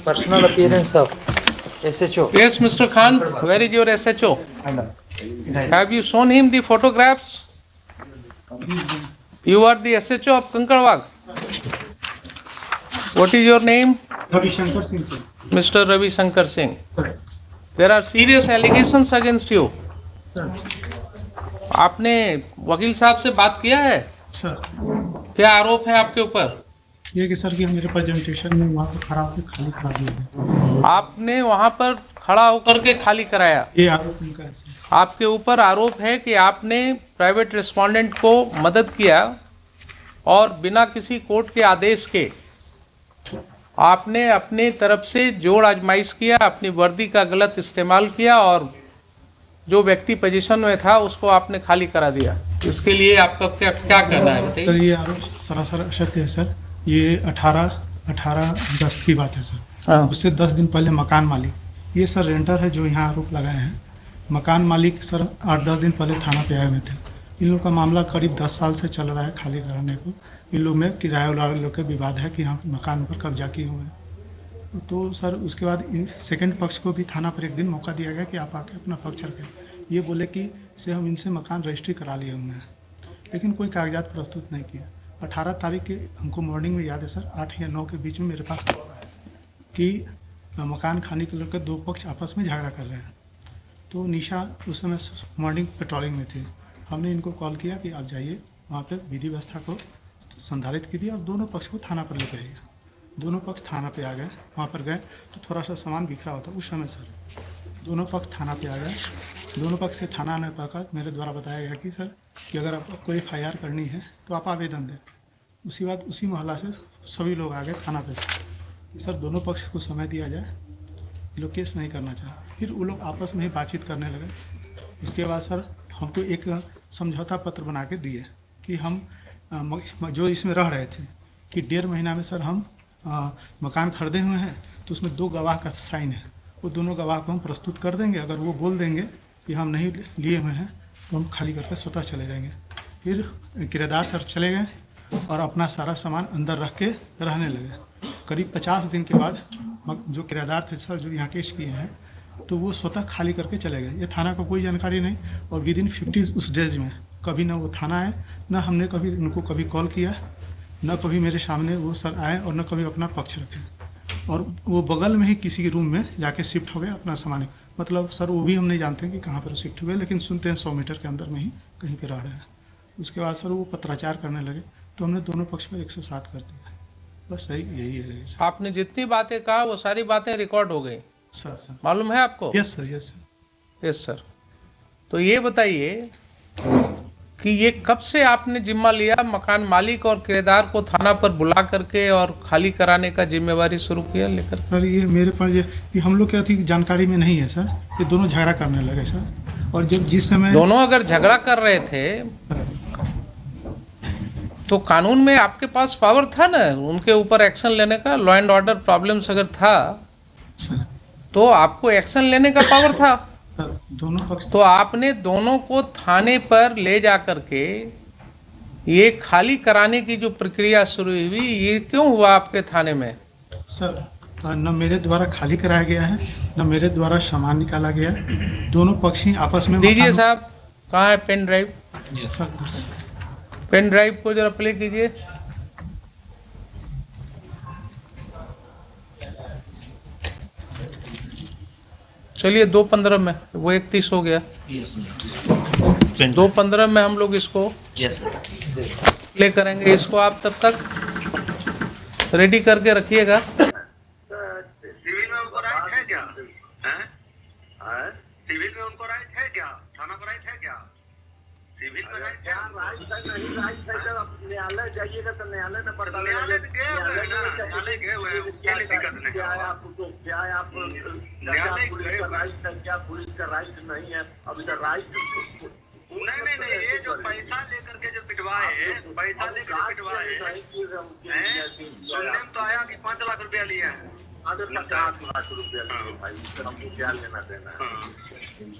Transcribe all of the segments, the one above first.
personal appearance of SHO. Yes, Mr. Khan, where is your SHO? Have you shown him the photographs? You are the SHO of Kankarwag. What is your name? Ravi Shankar Singh. Mr. Ravi Shankar Singh. Sir. There are serious allegations against you. Sir. आपने वकील साहब से बात किया है? Sir, क्या आरोप है आपके ऊपर? ये कि सर कि मेरे प्रेजेंटेशन में वहाँ पर खड़ा होकर खाली करा दिया गया। आपने वहां पर खड़ा होकर के खाली कराया? ये आरोप उनका है सर। आपके ऊपर आरोप है कि आपने प्राइवेट रेस्पोंडेंट को मदद किया और बिना किसी कोर्ट के आदेश के आपने अपने तरफ से जोड़ आजमाइश किया, अपनी वर्दी का गलत इस्तेमाल किया और जो व्यक्ति पोजीशन में था उसको आपने खाली करा दिया। इसके लिए आपका क्या कहना है बताइए? सर, ये आरोप सरासर असत्य है सर। ये 18 अगस्त की बात है सर। उससे 10 दिन पहले मकान मालिक, ये सर रेंटर है जो यहाँ आरोप लगाए हैं। मकान मालिक सर 8-10 दिन पहले थाना पे आए हुए थे। इन लोग का मामला करीब 10 साल से चल रहा है खाली कराने को। इन लोग में किराए वाले लोग का विवाद है कि यहाँ मकान पर कब्जा किए हुए हैं। तो सर उसके बाद सेकंड पक्ष को भी थाना पर एक दिन मौका दिया गया कि आप आके अपना पक्ष रखें। ये बोले कि से हम इनसे मकान रजिस्ट्री करा लिए हुए हैं, लेकिन कोई कागजात प्रस्तुत नहीं किया। 18 तारीख के हमको मॉर्निंग में याद है सर, 8 या 9 के बीच में मेरे पास कॉल आया कि मकान खाने के लेकर 2 पक्ष आपस में झगड़ा कर रहे हैं। तो निशा उस समय मॉर्निंग पेट्रोलिंग में थी। हमने इनको कॉल किया कि आप जाइए वहाँ पे विधि व्यवस्था को संधारित कीजिए और दोनों पक्ष को थाना पर लेकर आइए। दोनों पक्ष थाना पे आ गए। वहाँ पर गए तो थोड़ा सा सामान बिखरा होता उस समय सर। दोनों पक्ष थाना पे आ गए। दोनों पक्ष से थाना आने पर मेरे द्वारा बताया गया कि सर कि अगर आपको कोई FIR करनी है तो आप आवेदन दें। उसी बात उसी मोहल्ला से सभी लोग आ गए थाना पे कि सर दोनों पक्ष को समय दिया जाए, लोग केस नहीं करना चाहे। फिर वो लोग आपस में ही बातचीत करने लगे। उसके बाद सर हमको एक समझौता पत्र बना के दिए कि हम जो इसमें रह रहे थे कि 1.5 महीना में सर हम मकान खरीदे हुए हैं, तो उसमें 2 गवाह का साइन है। वो दोनों गवाह को हम प्रस्तुत कर देंगे। अगर वो बोल देंगे कि हम नहीं लिए हुए हैं तो हम खाली करके स्वतः चले जाएंगे। फिर किराएदार सर चले गए और अपना सारा सामान अंदर रख के रहने लगे। करीब 50 दिन के बाद जो किराएदार थे सर जो यहाँ केस किए हैं, तो वो स्वतः खाली करके चले गए। ये थाना को कोई जानकारी नहीं और विदिन 50 उस डेज में कभी ना वो थाना आए, ना हमने कभी उनको कभी कॉल किया, न कभी मेरे सामने वो सर आए और न कभी अपना पक्ष रखे। और वो बगल में ही किसी के रूम में जाके शिफ्ट हो गए अपना सामान। मतलब सर वो भी हम नहीं जानते कि कहाँ पर शिफ्ट हुए, लेकिन सुनते हैं 100 मीटर के अंदर में ही कहीं पर रह रहे हैं। उसके बाद सर वो पत्राचार करने लगे तो हमने दोनों पक्ष पर 107 कर दिया। बस सही यही है सर। आपने जितनी बातें कहा वो सारी बातें रिकॉर्ड हो गई सर मालूम है आपको? Yes sir, yes sir. Yes sir. तो ये बताइए कि ये कब से आपने जिम्मा लिया मकान मालिक और किराएदार को थाना पर बुला करके और खाली कराने का जिम्मेवारी शुरू किया लेकर? सर ये मेरे पास ये हम लोग क्या थी जानकारी में नहीं है सर। ये दोनों झगड़ा करने लगे सर। और जब जिस समय दोनों अगर झगड़ा कर रहे थे तो कानून में आपके पास पावर था ना उनके ऊपर एक्शन लेने का। लॉ एंड ऑर्डर प्रॉब्लम्स अगर था सर, तो आपको एक्शन लेने का पावर था। दोनों पक्ष तो आपने दोनों को थाने पर ले जा करके ये खाली कराने की जो प्रक्रिया शुरू हुई, ये क्यों हुआ आपके थाने में? सर न मेरे द्वारा खाली कराया गया है, न मेरे द्वारा सामान निकाला गया। दोनों पक्ष ही आपस में दीजिए साहब, कहाँ है pen drive? Sir pen drive को जरा प्ले कीजिए। चलिए 2:15 में, वो 31 हो गया। 2:15 में हम लोग इसको प्ले करेंगे। इसको आप तब तक रेडी करके रखिएगा। सिविल में उनको राइट है क्या? सिविल में उनको राइट है क्या? थाना पर राइट है क्या? सिविल में राइट है? नहीं राइट है तो न्यायालय जाइएगा तो न्यायालय में पता लगेगा। न्यायालय गए हुए हैं, क्या दिक्कत नहीं? क्या है आपको, क्या है आप न्यायालय पुलिस का राइट है क्या? पुलिस का राइट नहीं है। अब इधर राइट नहीं, ये जो पैसा लेकर के जो पिटवाए, पैसा लेकर पिटवाए, सुनने में तो आया कि 5 लाख रुपया लिए हैं। 5 लाख रुपया लिए भाई, उससे हमको क्या लेना देना है?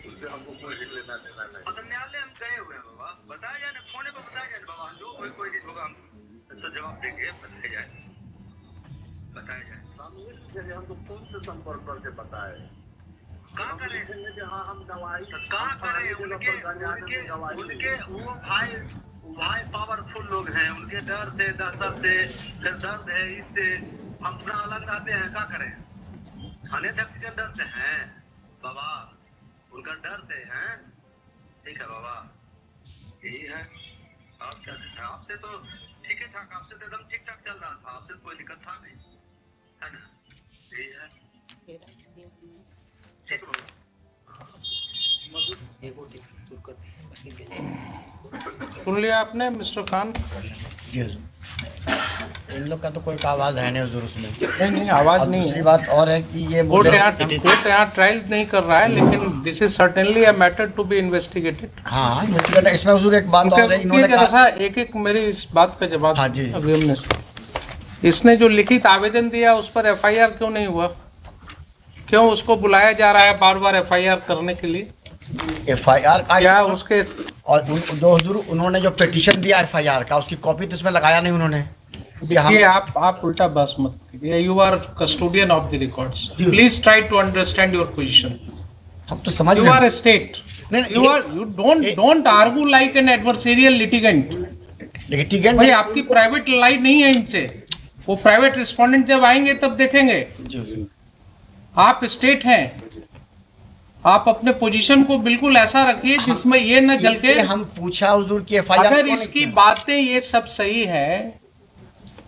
उससे हमको कोई लेना देना नहीं। मतलब न्यायालय हम गए हुए हैं बाबा, बताया जाए ना, फोने पर बताया जाए बाबा, जो कोई चीज होगा हम इसका जवाब देंगे, बताया जाए। बताया जाए। हम इसलिए हमको फोन से संपर्क करके बताए क्या करें कि हाँ हम दवाई क्या करें। उनके वो भाई पावरफुल लोग हैं, उनके डर से फिर दर्द है, इससे हम थोड़ा अलग रहते हैं। क्या करें, थाने अध्यक्ष के डर से हैं बाबा, उनका डर से हैं। ठीक है बाबा, यही है। आप क्या कहते हैं? आपसे तो ठीक है ठाक, आपसे तो एकदम ठीक ठाक चल रहा था, आपसे तो कोई दिक्कत था नहीं, है ना? यही है। ठीक है। सुन लिया आपने मिस्टर खान? जी हुजूर। इन लोग का तो कोई आवाज है नहीं हुजूर उसमें। नहीं आवाज और नहीं दूसरी है। बात और है कि ये कोर्ट बोले यहाँ ट्रायल नहीं कर रहा है, लेकिन this is certainly a matter to be investigated. हाँ इन्वेस्टिगेटर। इसमें हुजूर एक बात और है, इन्होंने जरा कहा। सा एक मेरी इस बात का जवाब। हाँ जी। अभी हमने इसने जो लिखित आवेदन दिया उस पर एफआईआर क्यों नहीं हुआ? क्यों उसको बुलाया जा रहा है बार बार एफआईआर करने के लिए? एफआईआर का क्या उसके और जो हुजूर उन्होंने जो पिटीशन दिया एफआईआर का, उसकी कॉपी तो इसमें लगाया नहीं उन्होंने। ये आप उल्टा बस मत कीजिए। You are custodian of the records, please try to understand your position. हम तो समझ you are a state, you don't argue like an adversarial litigant. Litigant भाई आपकी प्राइवेट लाइन नहीं है इनसे, वो प्राइवेट रिस्पोंडेंट जब आएंगे तब देखेंगे। आप स्टेट हैं, आप अपने पोजीशन को बिल्कुल ऐसा रखिए जिसमें ये न जल के। हम पूछा हुजूर की एफआईआर अगर इसकी बातें ये सब सही है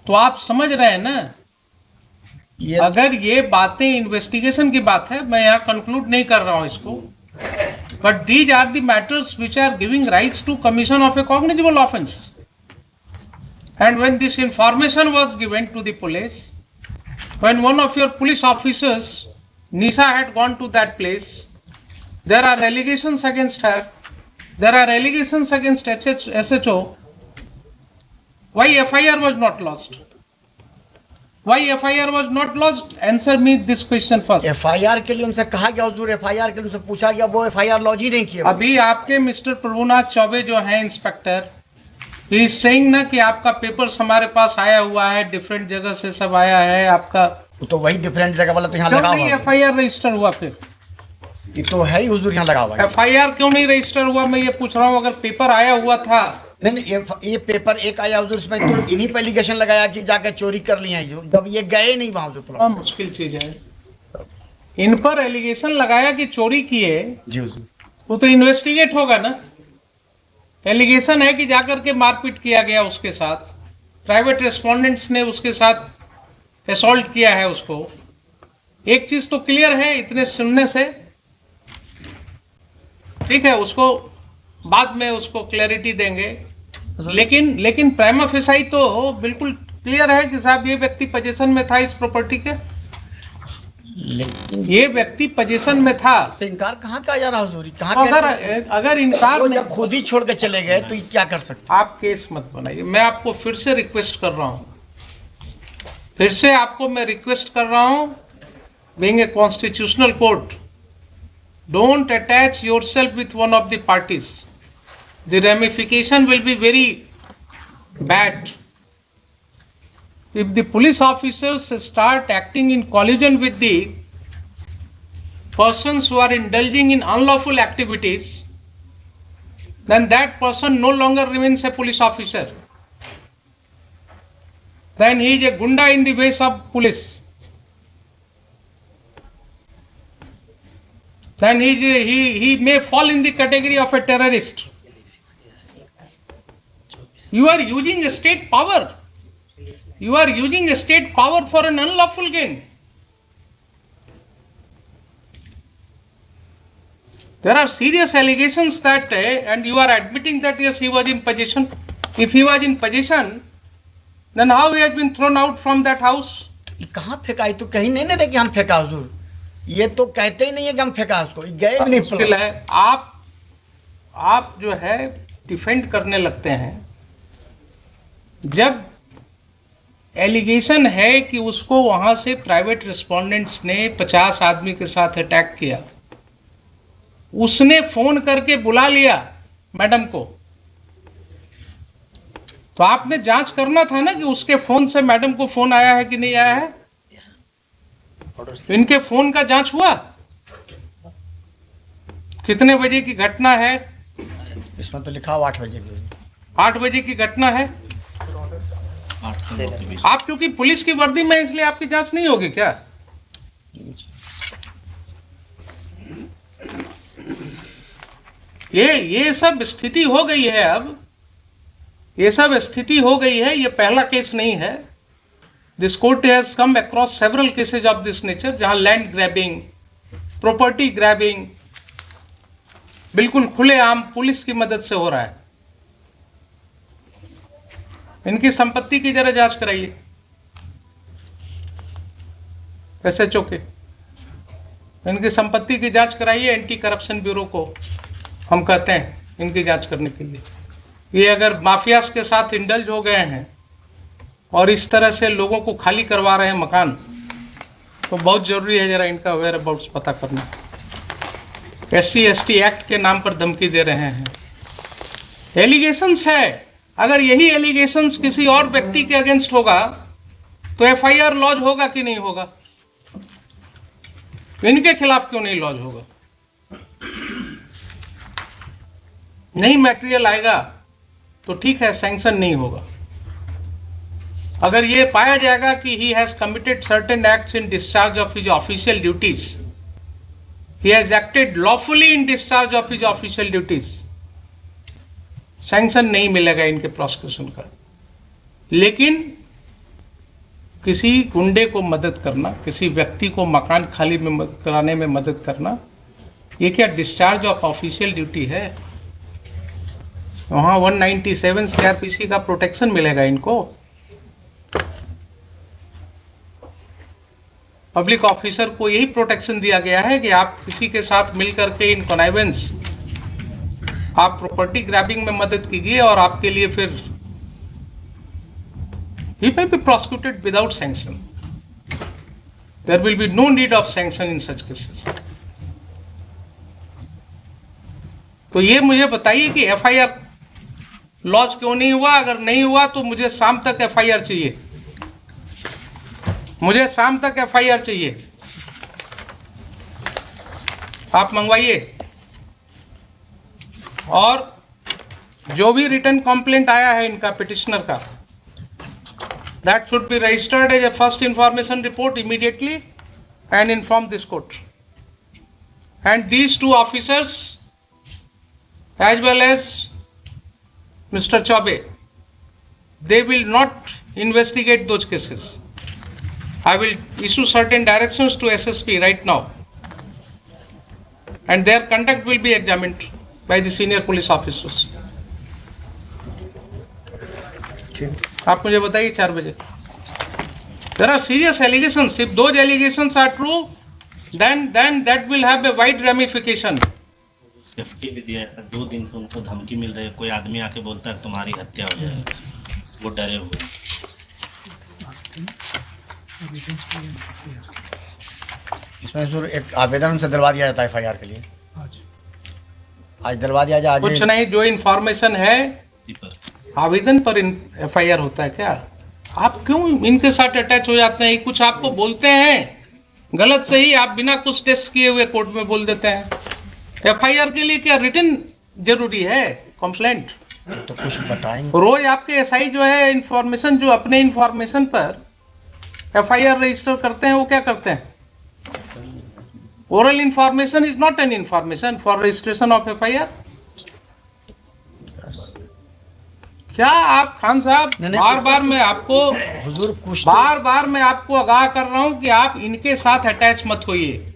तो आप समझ रहे हैं ना, अगर ये बातें इन्वेस्टिगेशन की बात है, मैं यहाँ कंक्लूड नहीं कर रहा हूँ इसको, but these are the matters which are giving rights to commission of a cognizable offence. And when this information was given to the police, when one of your police officers, Nisha, had gone to that place, there are allegations against her, there are allegations against SHO. Why FIR was not lodged? Why FIR was not lodged? Answer me this question first. FIR के लिए उनसे कहा गया हुजूर, FIR के लिए उनसे पूछा गया, वो एफआईआर लॉन्च ही नहीं किया। अभी आपके मिस्टर प्रभुनाथ चौबे जो हैं इंस्पेक्टर, ही इज सेइंग ना कि आपका पेपर्स हमारे पास आया हुआ है, डिफरेंट जगह से सब आया है आपका। तो वही डिफरेंट जगह वाला तो यहाँ लगा हुआ है। एफआईआर रजिस्टर हुआ? फिर ये तो है ही हुजूर, यहाँ लगा हुआ है। एफआईआर क्यों नहीं रजिस्टर हुआ? मैं ये पूछ रहा हूँ। अगर पेपर आया हुआ था। नहीं ये पेपर एक आया हुजूर, इसमें तो इन्हीं पे एलिगेशन लगाया कि जाके चोरी कर लिया है, जब ये गए नहीं वहां हुजूर। बड़ा मुश्किल चीज है। इन पर एलिगेशन लगाया कि चोरी किए, जी हुजूर। वो तो इन्वेस्टिगेट होगा ना। एलिगेशन है कि जाकर के मारपीट किया गया उसके साथ, प्राइवेट रेस्पोंडेंट्स ने उसके साथ असॉल्ट किया है उसको। एक चीज तो क्लियर है इतने सुनने से, ठीक है, उसको बाद में उसको क्लैरिटी देंगे, लेकिन प्राइमा फेसाई तो बिल्कुल क्लियर है कि साहब ये व्यक्ति पोजीशन में था इस प्रॉपर्टी के, लेकिन ये व्यक्ति पोजीशन में था। तो इनकार कहाँ का जा रहा हुजूर? कहाँ अगर इनकार जब खुद ही छोड़ के चले गए तो ये क्या कर सकते? आप केस मत बनाइए। मैं आपको फिर से रिक्वेस्ट कर रहा हूं, फिर से आपको मैं रिक्वेस्ट कर रहा हूं, being a constitutional court, don't attach yourself with one of the parties. The ramification will be very bad if the police officers start acting in collusion with the persons who are indulging in unlawful activities, then that person no longer remains a police officer. Then he is a gunda in the ways of police. Then he may fall in the category of a terrorist. You are using a state power. You are using a state power for an unlawful gain. There are serious allegations that, and you are admitting that yes, he was in possession. If he was in possession, then how he has been thrown out from that house? कहाँ फेंका? ये तो कहीं नहीं ना कि हम फेंका हुजूर, ये तो कहते ही नहीं है कि हम फेंका उसको, ये गए भी नहीं। मुश्किल है। आप जो है डिफेंड करने लगते हैं। जब एलिगेशन है कि उसको वहां से प्राइवेट रिस्पोंडेंट्स ने 50 आदमी के साथ अटैक किया, उसने फोन करके बुला लिया मैडम को, तो आपने जांच करना था ना कि उसके फोन से मैडम को फोन आया है कि नहीं आया है। इनके फोन का जांच हुआ? कितने बजे की घटना है? इसमें तो लिखा हुआ 8 बजे की। 8 बजे की घटना है। आप चूंकि पुलिस की वर्दी में, इसलिए आपकी जांच नहीं होगी क्या? ये सब स्थिति हो गई है। अब ये सब स्थिति हो गई है। ये पहला केस नहीं है। This court has come across several cases of this nature, जहां लैंड ग्रैबिंग, प्रॉपर्टी ग्रैबिंग बिल्कुल खुलेआम पुलिस की मदद से हो रहा है। इनकी संपत्ति की जरा जांच कराइए एसएचओ के। इनकी संपत्ति की जांच कराइए। एंटी करप्शन ब्यूरो को हम कहते हैं इनकी जांच करने के लिए। ये अगर माफियास के साथ इंडल्ज हो गए हैं और इस तरह से लोगों को खाली करवा रहे हैं मकान, तो बहुत जरूरी है जरा इनका वेयर अबाउट्स पता करना। SC/ST एक्ट के नाम पर धमकी दे रहे हैं। एलिगेशंस है। अगर यही एलिगेशंस किसी और व्यक्ति के अगेंस्ट होगा तो FIR लॉज होगा कि नहीं होगा? इनके खिलाफ क्यों नहीं लॉज होगा? नहीं मटेरियल आएगा तो ठीक है, सैंक्शन नहीं होगा। अगर ये पाया जाएगा कि he has committed certain acts in discharge of his official duties, he has acted lawfully in discharge of his official duties, sanction नहीं मिलेगा इनके प्रोसिक्यूशन का। लेकिन किसी गुंडे को मदद करना, किसी व्यक्ति को मकान खाली में कराने में मदद करना, ये क्या डिस्चार्ज ऑफ ऑफिशियल ड्यूटी है? वहां 197 CRPC का प्रोटेक्शन मिलेगा इनको। पब्लिक ऑफिसर को यही प्रोटेक्शन दिया गया है कि आप किसी के साथ मिलकर के इन कॉनाइवेंस, आप प्रॉपर्टी ग्रैबिंग में मदद कीजिए और आपके लिए फिर he may be prosecuted without sanction. There will be no need of sanction in such cases. तो ये मुझे बताइए कि FIR लॉस क्यों नहीं हुआ? अगर नहीं हुआ तो मुझे शाम तक FIR चाहिए। मुझे शाम तक FIR चाहिए। आप मंगवाइए। और जो भी रिटर्न कंप्लेंट आया है इनका पिटिशनर का, that should be registered as a first information report immediately and inform this court. And these two officers as well as Mr. Chaube, they will not investigate those cases. I will issue certain directions to SSP right now, and their conduct will be examined by the senior police officers. आप मुझे बताइए 4 बजे। There are serious allegations. If those allegations are true, then that will have a wide ramification. FT भी दिया है। 2 दिन से उनको धमकी मिल रही है। कोई आदमी आके बोलता है तुम्हारी हत्या हो जाएगी, वो डरे हुए। इसमें सर एक आवेदन उनसे दिलवा दिया जाता है FIR के लिए। आज दिलवा दिया जाए। कुछ नहीं, जो इंफॉर्मेशन है आवेदन पर FIR होता है क्या? आप क्यों इनके साथ अटैच हो जाते हैं? कुछ आपको बोलते हैं गलत सही, आप बिना कुछ टेस्ट किए हुए कोर्ट में बोल देते हैं। FIR के लिए क्या रिटन जरूरी है? कंप्लेंट तो कुछ बताएंगे। रोज आपके SI जो है इंफॉर्मेशन, जो अपने इंफॉर्मेशन पर FIR रजिस्टर करते हैं, वो क्या करते हैं? Oral information is not an information for registration of FIR। क्या आप खान साहब, बार बार मैं आपको हुजूर कुछ बार मैं आपको आगाह कर रहा हूं कि आप इनके साथ अटैच मत होइए।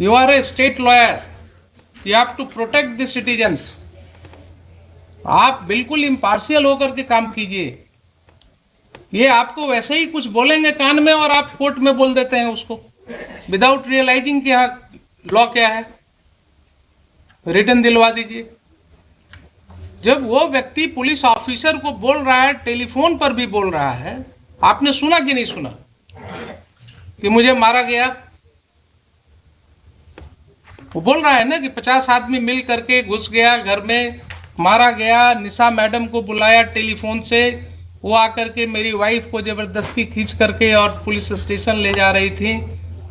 You are a state lawyer, you have to protect the citizens. आप बिल्कुल इम्पार्शियल होकर के काम कीजिए। ये आपको वैसे ही कुछ बोलेंगे कान में और आप कोर्ट में बोल देते हैं उसको, विदाउट रियलाइजिंग कि यहाँ लॉ क्या है। रिटर्न दिलवा दीजिए। जब वो व्यक्ति पुलिस ऑफिसर को बोल रहा है, टेलीफोन पर भी बोल रहा है, आपने सुना कि नहीं सुना कि मुझे मारा गया? वो बोल रहा है ना कि 50 आदमी मिल करके घुस गया घर में, मारा गया, निशा मैडम को बुलाया टेलीफोन से, वो आकर के मेरी वाइफ को जबरदस्ती खींच करके और पुलिस स्टेशन ले जा रही थी।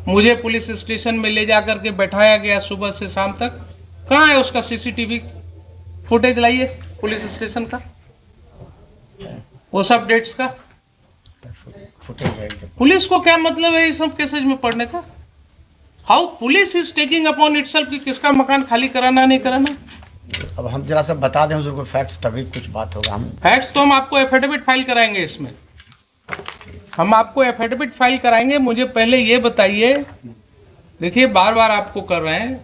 मुझे पुलिस स्टेशन में ले जा करके बैठाया गया सुबह से शाम तक। कहाँ है उसका सीसीटीवी फुटेज? लाइए पुलिस स्टेशन का, वो सब डेट्स का। पुलिस को क्या मतलब है इस सब केसेज में पढ़ने का? How police is taking upon itself कि किसका मकान खाली कराना नहीं कराना। अब हम जरा सा बता दें हुजूर को फैक्ट्स, तभी कुछ बात होगा। हम फैक्ट्स तो हम आपको एफिडेविट फाइल कराएंगे, इसमें हम आपको एफिडेविट फाइल कराएंगे। मुझे पहले ये बताइए, देखिए बार बार आपको कर रहे हैं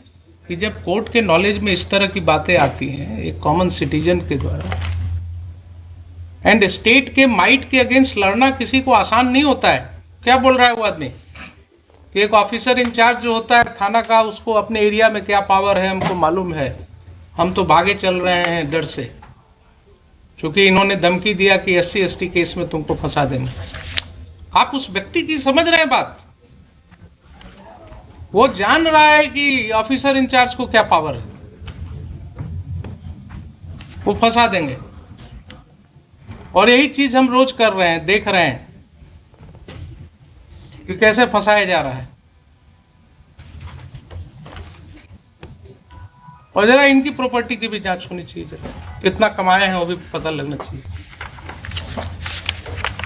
कि जब कोर्ट के नॉलेज में इस तरह की बातें आती हैं एक कॉमन सिटीजन के द्वारा, एंड स्टेट के माइट के अगेंस्ट लड़ना किसी को आसान नहीं होता है। क्या बोल रहा है वो आदमी कि एक ऑफिसर इंचार्ज जो होता है थाना का, उसको अपने एरिया में क्या पावर है हमको मालूम है, हम तो भागे चल रहे हैं डर से, क्योंकि इन्होंने धमकी दिया कि SC ST केस में तुमको फंसा देंगे। आप उस व्यक्ति की समझ रहे हैं बात? वो जान रहा है कि ऑफिसर इंचार्ज को क्या पावर है, वो फंसा देंगे। और यही चीज हम रोज कर रहे हैं, देख रहे हैं कि कैसे फंसाया जा रहा है। और जरा इनकी प्रॉपर्टी की भी जांच होनी चाहिए, कितना कमाए हैं वो भी पता लगना चाहिए,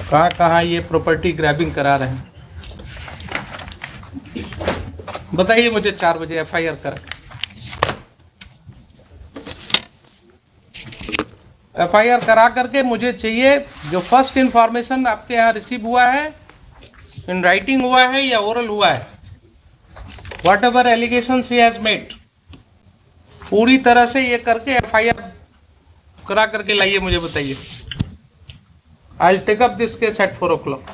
कहां कहां ये प्रॉपर्टी ग्रैबिंग करा रहे हैं। बताइए मुझे 4 बजे FIR करा। FIR करा करके मुझे चाहिए जो फर्स्ट इंफॉर्मेशन आपके यहाँ रिसीव हुआ है, इन राइटिंग हुआ है या ओरल हुआ है, what ever allegations he has made, पूरी तरह से ये करके FIR करा करके लाइए, मुझे बताइए। I will take up this case at 4 o'clock।